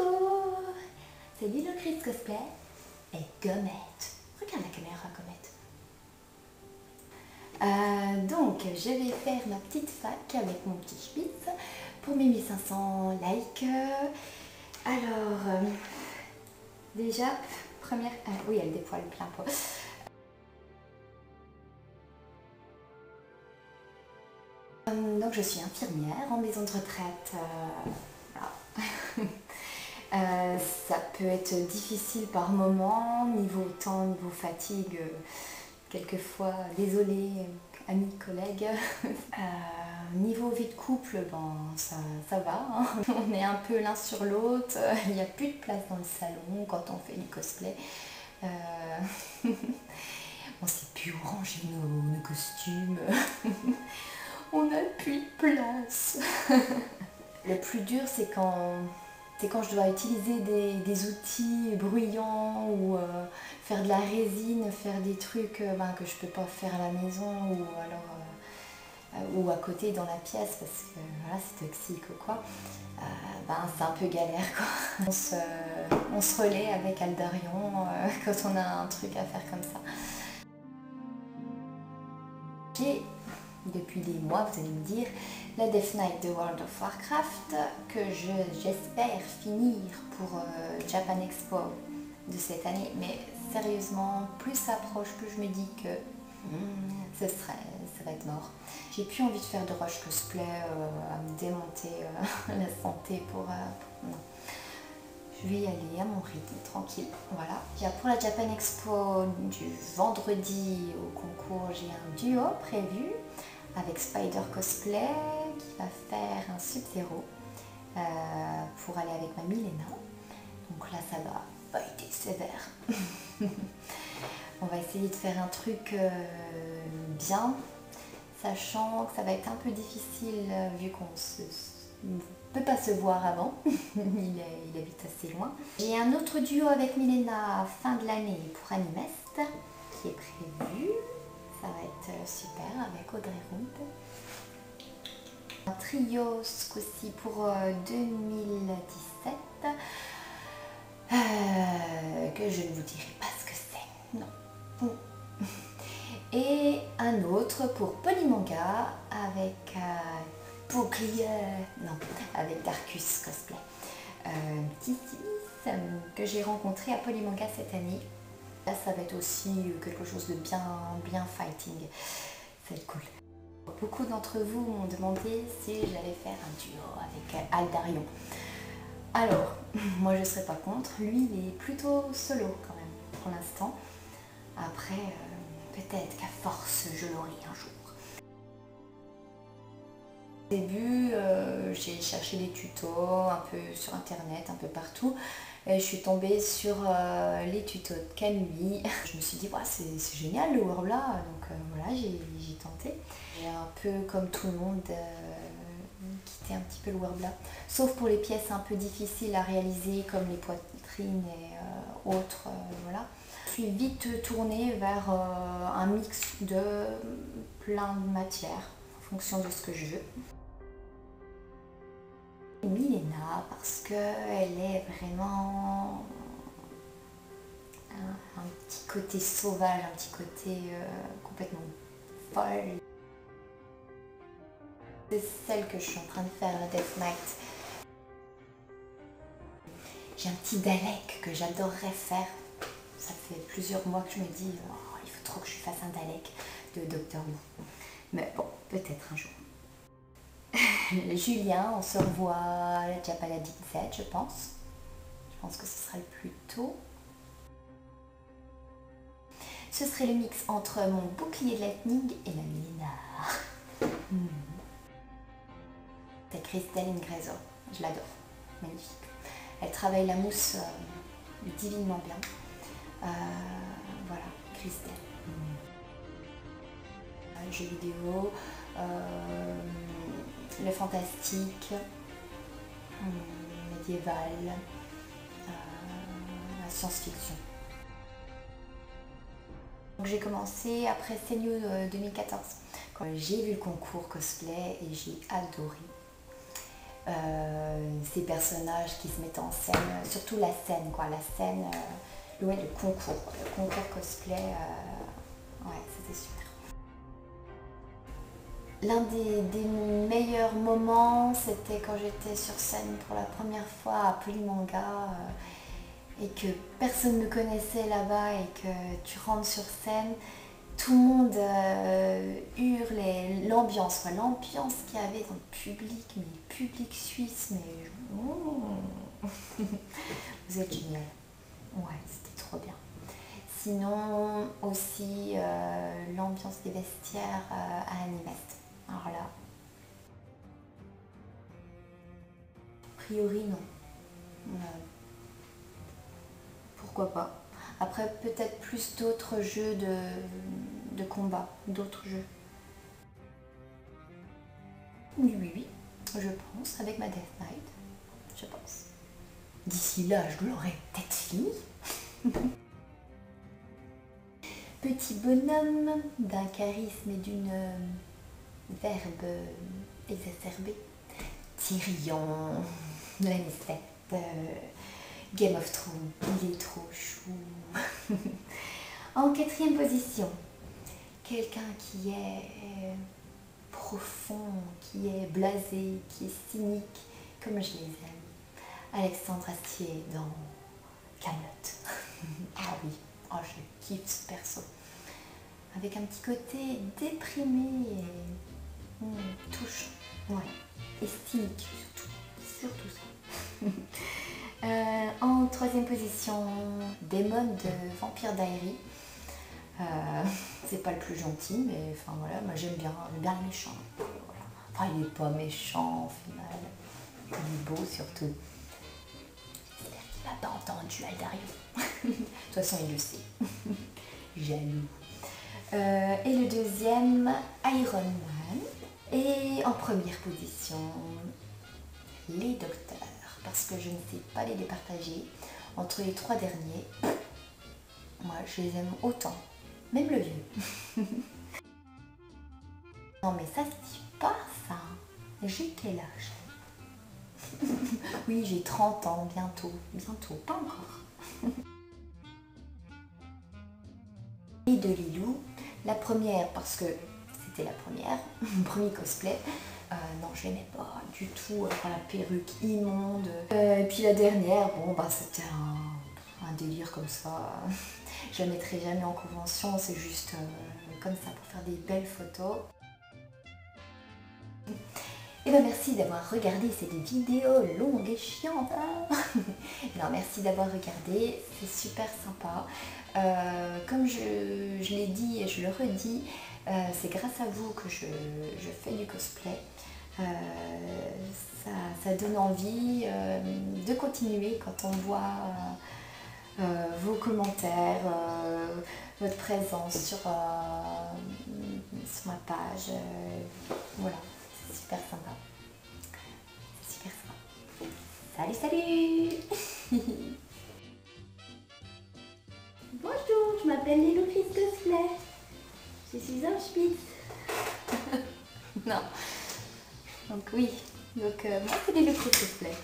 Coucou, c'est Lilo Chris Cosplay et Gommette. Regarde la caméra, Gommette. Donc, je vais faire ma petite fac avec mon petit spitz pour mes 1500 likes. Alors, déjà, première... oui, elle dépoile plein pot. Donc, je suis infirmière en maison de retraite. Voilà. Ça peut être difficile par moment, niveau temps, niveau fatigue, quelquefois, désolée, amis, collègues. Niveau vie de couple, bon, ça va, hein. On est un peu l'un sur l'autre, il n'y a plus de place dans le salon quand on fait du cosplay. On ne sait plus où ranger nos costumes, on n'a plus de place. Le plus dur, c'est quand je dois utiliser des outils bruyants ou faire de la résine, faire des trucs que je peux pas faire à la maison ou alors ou à côté dans la pièce parce que voilà, c'est toxique ou quoi. C'est un peu galère quoi. On se relaie avec Aldarion quand on a un truc à faire comme ça. J'ai depuis des mois, vous allez me dire, la Death Knight de World of Warcraft que j'espère finir pour Japan Expo de cette année. Mais sérieusement, plus ça approche, plus je me dis que ça va être mort. J'ai plus envie de faire de rush cosplay, à me démonter la santé pour... non. Je vais y aller à mon rythme, tranquille. Voilà. Pour la Japan Expo du vendredi au concours, j'ai un duo prévu avec Spider Cosplay qui va faire un Sub-Zero pour aller avec ma Milena. Donc là, ça va fighter sévère. On va essayer de faire un truc bien, sachant que ça va être un peu difficile vu qu'on ne peut pas se voir avant. il habite assez loin. J'ai un autre duo avec Milena fin de l'année pour Animest qui est prévu. Ça va être super avec Audrey Rump. Un trio ce coup-ci pour 2017 que je ne vous dirai pas ce que c'est. Non. Et un autre pour Polymanga avec Bouclier, non, avec Darkus Cosplay. Petit fils que j'ai rencontré à Polymanga cette année. Là, ça va être aussi quelque chose de bien fighting. Ça va être cool. Beaucoup d'entre vous m'ont demandé si j'allais faire un duo avec Aldarion. Alors, moi je ne serais pas contre. Lui, il est plutôt solo quand même pour l'instant. Après, peut-être qu'à force, je l'aurai un jour. Au début, j'ai cherché des tutos un peu sur internet, un peu partout. Et je suis tombée sur les tutos de Camille. Je me suis dit, c'est génial le Warbler, donc voilà, j'ai tenté. J'ai un peu comme tout le monde quitté un petit peu le Warbler, sauf pour les pièces un peu difficiles à réaliser comme les poitrines et autres, voilà. Je suis vite tournée vers un mix de plein de matières en fonction de ce que je veux. Milena parce qu'elle est vraiment un petit côté sauvage, un petit côté complètement folle. C'est celle que je suis en train de faire, la Death Knight. J'ai un petit Dalek que j'adorerais faire. Ça fait plusieurs mois que je me dis il faut trop que je fasse un Dalek de Doctor Who. Mais bon, peut-être un jour. Julien, on se revoit à la Japan Big Z, je pense. Je pense que ce sera le plus tôt. Ce serait le mix entre mon bouclier de Lightning et ma Milena. C'est Christelle Ingreso, je l'adore, magnifique. Elle travaille la mousse divinement bien. Voilà, Christelle. Jeux vidéo, le fantastique, médiéval, la science-fiction. J'ai commencé après CNU 2014. J'ai vu le concours cosplay et j'ai adoré. ces personnages qui se mettent en scène, surtout la scène, quoi, la scène, ouais, le concours cosplay, ouais, c'était super. L'un des meilleurs moments, c'était quand j'étais sur scène pour la première fois à Polymanga et que personne ne me connaissait là-bas et que tu rentres sur scène, tout le monde hurle et l'ambiance qu'il y avait dans le public, mais le public suisse, mais vous êtes génial. Ouais, c'était trop bien. Sinon aussi l'ambiance des vestiaires à Animest. Alors là, a priori non. Pourquoi pas. Après peut-être plus d'autres jeux de combat, d'autres jeux. Oui, je pense, avec ma Death Knight, je pense. D'ici là, je l'aurai peut-être fini. Petit bonhomme d'un charisme et d'une verbe exacerbée. Tyrion, Lannister, Game of Thrones, il est trop chou. En quatrième position, quelqu'un qui est profond, qui est blasé, qui est cynique, comme je les aime. Alexandre Astier dans Kaamelott. Ah oui, oh, je kiffe ce perso. Avec un petit côté déprimé et touchant. Ouais. Et cynique surtout ça. En troisième position, Daemon de Vampire Diaries. C'est pas le plus gentil, mais enfin voilà, moi j'aime bien les méchants. Voilà. Enfin, il est pas méchant au final. Il est beau surtout. J'espère qu'il va pas entendre Aldario. De toute façon, il le sait. Jaloux. Et le deuxième, Iron Man. Et en première position, les docteurs. Parce que je ne sais pas les départager. Entre les trois derniers, moi je les aime autant. Même le vieux. Non mais ça se dit pas ça. J'ai quel âge? Oui, j'ai 30 ans bientôt. Bientôt, pas encore. Et de Lilou, la première parce que c'était la première, mon premier cosplay. Non, je l'aimais pas du tout, la perruque immonde. Et puis la dernière, bon bah c'était un délire comme ça. Je la mettrai jamais en convention, c'est juste comme ça pour faire des belles photos. Et ben merci d'avoir regardé cette vidéo longue et chiante. Hein. Non, merci d'avoir regardé, c'est super sympa. Comme je l'ai dit et je le redis, c'est grâce à vous que je fais du cosplay. Ça donne envie de continuer quand on voit vos commentaires, votre présence sur ma page. Voilà, c'est super sympa. C'est super sympa. Salut Bonjour, je m'appelle Lilou Chris Cosplay. Je suis un Spitz. Non. Donc oui, moi c'est Lilou Chris Cosplay.